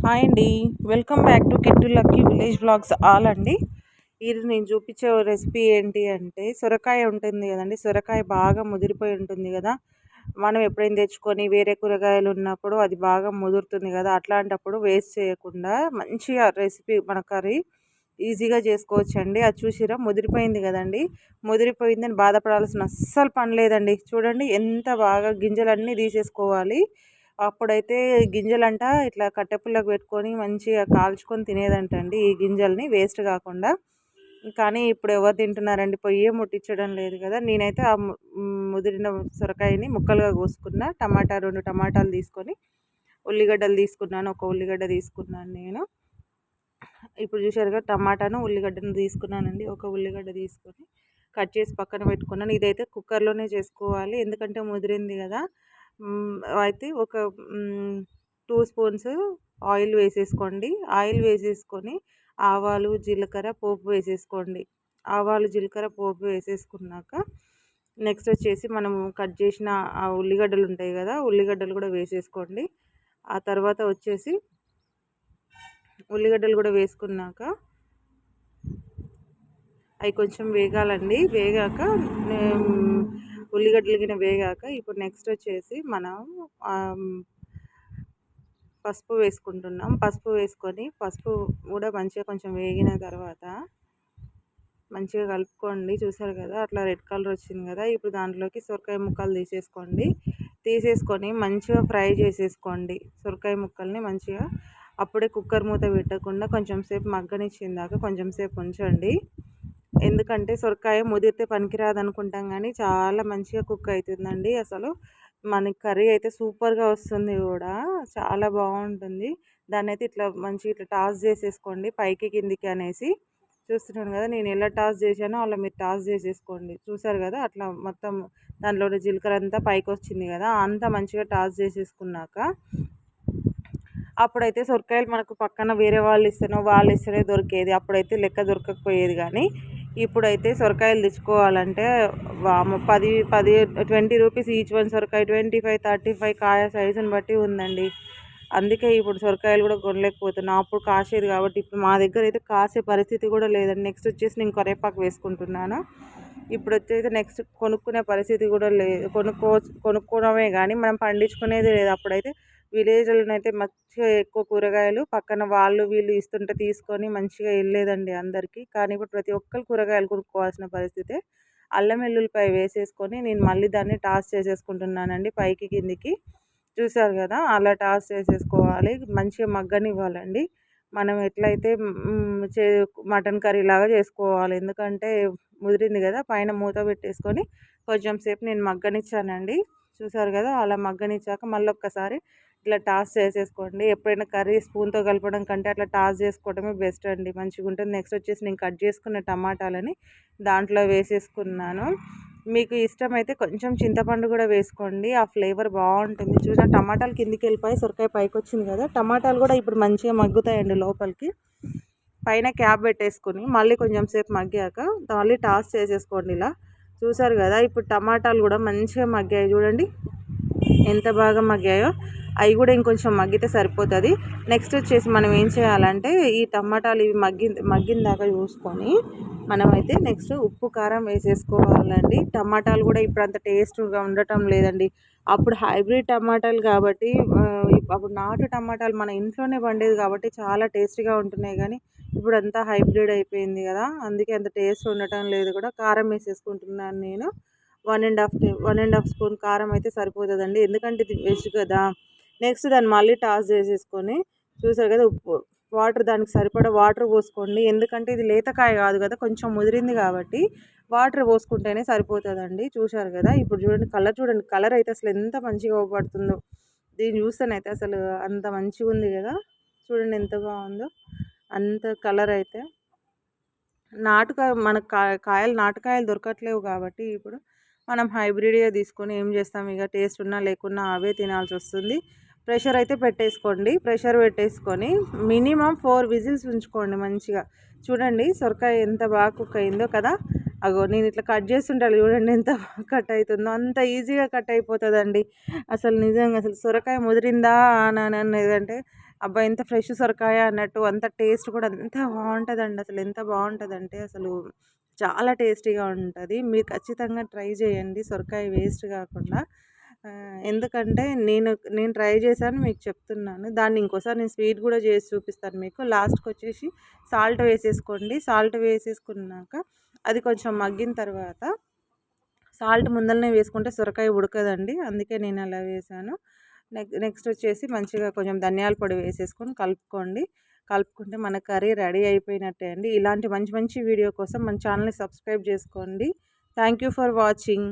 Hi అండి. Welcome back to Kittu Lucky village blogs all అండి. ఇది నేను చూపించే రెసిపీ ఏంటి అంటే సొరకాయ ఉంటుంది కదండి. సొరకాయ బాగా ముదిరిపోయి ఉంటుంది కదా. మనం ఎప్పుడైనా తెచ్చుకొని వేరే కూరగాయలు ఉన్నప్పుడు అది బాగా ముదురుతుంది కదా. అట్లాంటప్పుడు వేస్ట్ చేయకుండా మంచిగా రెసిపీ మన కర్రీ ఈజీగా చేసుకోవచ్చండి. అది చూసిరా ముదిరిపోయింది కదండి. ముదిరిపోయిందని బాధపడాల్సిన అస్సలు పని లేదండి. చూడండి ఎంత బాగా గింజలన్నీ తీసేసుకోవాలి. అప్పుడైతే గింజలంట ఇట్లా కట్టెపుల్లకు పెట్టుకొని మంచిగా కాల్చుకొని తినేదంటండి ఈ గింజల్ని వేస్ట్ కాకుండా. కానీ ఇప్పుడు ఎవరు తింటున్నారండి, పొయ్యే ముట్టించడం లేదు కదా. నేనైతే ఆ ముదిరిన సొరకాయని ముక్కలుగా కోసుకున్న. టమాటా 2 టమాటాలు తీసుకొని ఉల్లిగడ్డలు తీసుకున్నాను. ఒక ఉల్లిగడ్డ తీసుకున్నాను నేను. ఇప్పుడు చూసారు కదా, టమాటాను ఉల్లిగడ్డను తీసుకున్నానండి. ఒక ఉల్లిగడ్డ తీసుకొని కట్ చేసి పక్కన పెట్టుకున్నాను. ఇదైతే కుక్కర్లోనే చేసుకోవాలి ఎందుకంటే ముదిరింది కదా. అయితే ఒక 2 స్పూన్స్ ఆయిల్ వేసేసుకోండి. ఆయిల్ వేసేసుకొని ఆవాలు జీలకర్ర పోపు వేసేసుకోండి. ఆవాలు జీలకర్ర పోపు వేసేసుకున్నాక నెక్స్ట్ వచ్చేసి మనము కట్ చేసిన ఆ ఉల్లిగడ్డలు ఉంటాయి కదా, ఉల్లిగడ్డలు కూడా వేసేసుకోండి. ఆ తర్వాత వచ్చేసి ఉల్లిగడ్డలు కూడా వేసుకున్నాక అవి కొంచెం వేగాలండి. వేగాక ఉల్లిగడ్డలు గిన వేగాక ఇప్పుడు నెక్స్ట్ వచ్చేసి మనం పసుపు వేసుకుంటున్నాం. పసుపు వేసుకొని పసుపు కూడా మంచిగా కొంచెం వేగిన తర్వాత మంచిగా కలుపుకోండి. చూసారు కదా అట్లా రెడ్ కలర్ వచ్చింది కదా. ఇప్పుడు దాంట్లోకి సొరకాయ ముక్కలు తీసేసుకొని మంచిగా ఫ్రై చేసేసుకోండి. సొరకాయ ముక్కల్ని మంచిగా అప్పుడే కుక్కర్ మూత పెట్టకుండా కొంచెం సేపు మగ్గనిచ్చిందాక కొంచెం సేపు ఉంచండి. ఎందుకంటే సొరకాయ ముదిరితే పనికిరాదు అనుకుంటాం కానీ చాలా మంచిగా కుక్ అవుతుందండి. అసలు మన కర్రీ అయితే సూపర్గా వస్తుంది కూడా, చాలా బాగుంటుంది. దాన్ని అయితే ఇట్లా మంచిగా ఇట్లా టాస్ చేసేసుకోండి పైకి కిందికి అనేసి. చూస్తున్నాను కదా నేను ఎలా టాస్ చేశానో అలా మీరు టాస్ చేసేసుకోండి. చూసారు కదా అట్లా మొత్తం దాంట్లో జీలకర్ర అంతా పైకి వచ్చింది కదా, అంతా మంచిగా టాస్ చేసేసుకున్నాక అప్పుడైతే సొరకాయలు మనకు పక్కన వేరే వాళ్ళు ఇస్తేనే దొరికేది. అప్పుడైతే లెక్క దొరకకపోయేది. కానీ ఇప్పుడైతే సొరకాయలు తెచ్చుకోవాలంటే 20 రూపీస్ ఈచ్ వన్ సొరకాయ, 25, 35 కాయ సైజుని బట్టి ఉందండి. అందుకే ఇప్పుడు సొరకాయలు కూడా కొనలేకపోతున్నాం. అప్పుడు కాసేది కాబట్టి ఇప్పుడు మా దగ్గర అయితే కాసే పరిస్థితి కూడా లేదండి. నెక్స్ట్ వచ్చేసి నేను కరివేపాకు వేసుకుంటున్నాను. ఇప్పుడు వచ్చేసి నెక్స్ట్ కొనుక్కునే పరిస్థితి కూడా లేదు. కొనుక్కోవడమే కానీ మనం పండించుకునేది లేదు. అప్పుడైతే విలేజ్లోనైతే మంచిగా ఎక్కువ కూరగాయలు పక్కన వాళ్ళు వీళ్ళు ఇస్తుంటే తీసుకొని మంచిగా వెళ్ళేదండి అందరికీ. కానీ ఇప్పుడు ప్రతి ఒక్కరు కూరగాయలు కొనుక్కోవాల్సిన పరిస్థితి. అల్లం వెల్లుల్లిపాయ వేసేసుకొని నేను మళ్ళీ దాన్ని టాస్ చేసేసుకుంటున్నానండి పైకి కిందికి. చూసారు కదా అలా టాస్ చేసేసుకోవాలి. మంచిగా మగ్గనివ్వాలండి. మనం ఎట్లయితే మటన్ కర్రీ లాగా చేసుకోవాలి. ఎందుకంటే ముదిరింది కదా, పైన మూత పెట్టేసుకొని కొంచెం సేపు నేను మగ్గనిచ్చానండి. చూసారు కదా అలా మగ్గనిచ్చాక మళ్ళీ ఒక్కసారి ఇట్లా టాస్ చేసేసుకోండి. ఎప్పుడైనా కర్రీ స్పూన్తో కలపడం కంటే అట్లా టాస్ చేసుకోవడమే బెస్ట్ అండి, మంచిగా ఉంటుంది. నెక్స్ట్ వచ్చేసి నేను కట్ చేసుకున్న టమాటాలని దాంట్లో వేసేసుకున్నాను. మీకు ఇష్టమైతే కొంచెం చింతపండు కూడా వేసుకోండి, ఆ ఫ్లేవర్ బాగుంటుంది. చూసిన టమాటాలు కిందికి వెళ్ళిపోయి సొరకాయ పైకి వచ్చింది కదా, టమాటాలు కూడా ఇప్పుడు మంచిగా మగ్గుతాయండి లోపలికి. పైన క్యాప్ పెట్టేసుకొని మళ్ళీ కొంచెం సేపు మగ్గాక మళ్ళీ టాస్ చేసేసుకోండి ఇలా. చూసారు కదా ఇప్పుడు టమాటాలు కూడా మంచిగా మగ్గాయి. చూడండి ఎంత బాగా మగ్గాయో. అవి కూడా ఇంకొంచెం మగ్గితే సరిపోతుంది. నెక్స్ట్ వచ్చేసి మనం ఏం చేయాలంటే ఈ టమాటాలు ఇవి మగ్గిన దాకా చూసుకొని మనమైతే నెక్స్ట్ ఉప్పు కారం వేసేసుకోవాలండి. టమాటాలు కూడా ఇప్పుడు అంత టేస్ట్గా ఉండటం లేదండి. అప్పుడు హైబ్రిడ్ టమాటాలు కాబట్టి, అప్పుడు నాటు టమాటాలు మన ఇంట్లోనే పండేది కాబట్టి చాలా టేస్టీగా ఉంటున్నాయి. కానీ ఇప్పుడు అంతా హైబ్రిడ్ అయిపోయింది కదా, అందుకే అంత టేస్ట్ ఉండటం లేదు. కూడా కారం వేసేసుకుంటున్నాను నేను. 1.5 స్పూన్ కారం అయితే సరిపోతుందండి, ఎందుకంటే ఇది వెజ్ కదా. నెక్స్ట్ దాన్ని మళ్ళీ టాస్ చేసేసుకొని చూసారు కదా ఉప్పు వాటర్ దానికి సరిపడా వాటర్ పోసుకోండి. ఎందుకంటే ఇది లేతకాయ కాదు కదా, కొంచెం ముదిరింది కాబట్టి వాటర్ పోసుకుంటేనే సరిపోతుందండి. చూసారు కదా ఇప్పుడు చూడండి కలర్ అయితే అసలు ఎంత మంచిగా పడుతుందో. దీన్ని చూస్తేనైతే అసలు అంత మంచిగా ఉంది కదా. చూడండి ఎంత బాగుందో. అంత కలర్ అయితే మనకు నాటుకాయలు దొరకట్లేవు కాబట్టి ఇప్పుడు మనం హైబ్రిడ్గా తీసుకొని ఏం చేస్తాం, ఇక టేస్ట్ ఉన్నా లేకున్నా అవే తినాల్సి వస్తుంది. ప్రెషర్ అయితే పెట్టేసుకోండి. ప్రెషర్ పెట్టేసుకొని మినిమం 4 విజిల్స్ ఉంచుకోండి మంచిగా. చూడండి సొరకాయ ఎంత బాగా కుక్ అయిందో కదా. అగో నేను ఇట్లా కట్ చేస్తుంటాను చూడండి ఎంత కట్ అవుతుందో. అంత ఈజీగా కట్ అయిపోతుందండి. అసలు నిజంగా అసలు సొరకాయ ముదిరిందా అని అనేదంటే అబ్బా! ఎంత ఫ్రెష్ సొరకాయ అన్నట్టు అంత టేస్ట్ కూడా అంత బావుంటదండి. అసలు ఎంత బావుంటదంటే అసలు చాలా టేస్టీగా ఉంటది. మీరు ఖచ్చితంగా ట్రై చేయండి సొరకాయ వేస్ట్ కాకుండా. ఎందుకంటే నేను ట్రై చేశాను మీకు చెప్తున్నాను. దాన్ని ఇంకోసారి నేను స్వీట్ కూడా చేసి చూపిస్తాను మీకు. లాస్ట్‌కొచ్చేసి సాల్ట్ వేసేసుకోండి. సాల్ట్ వేసేసుకున్నాక అది కొంచెం మగ్గిన తర్వాత సాల్ట్ ముందలనే వేసుకుంటే సొరకాయ ఉడకదండి. అందుకే నేను అలా వేశాను. నెక్స్ట్ వచ్చేసి మంచిగా కొంచెం ధనియాల పొడి వేసేసుకొని కలుపుకోండి. కలుపుకుంటే మన కర్రీ రెడీ అయిపోయినట్టే అండి. ఇలాంటి మంచి మంచి వీడియో కోసం మన ఛానల్‌ని సబ్స్క్రైబ్ చేసుకోండి. Thank you for watching.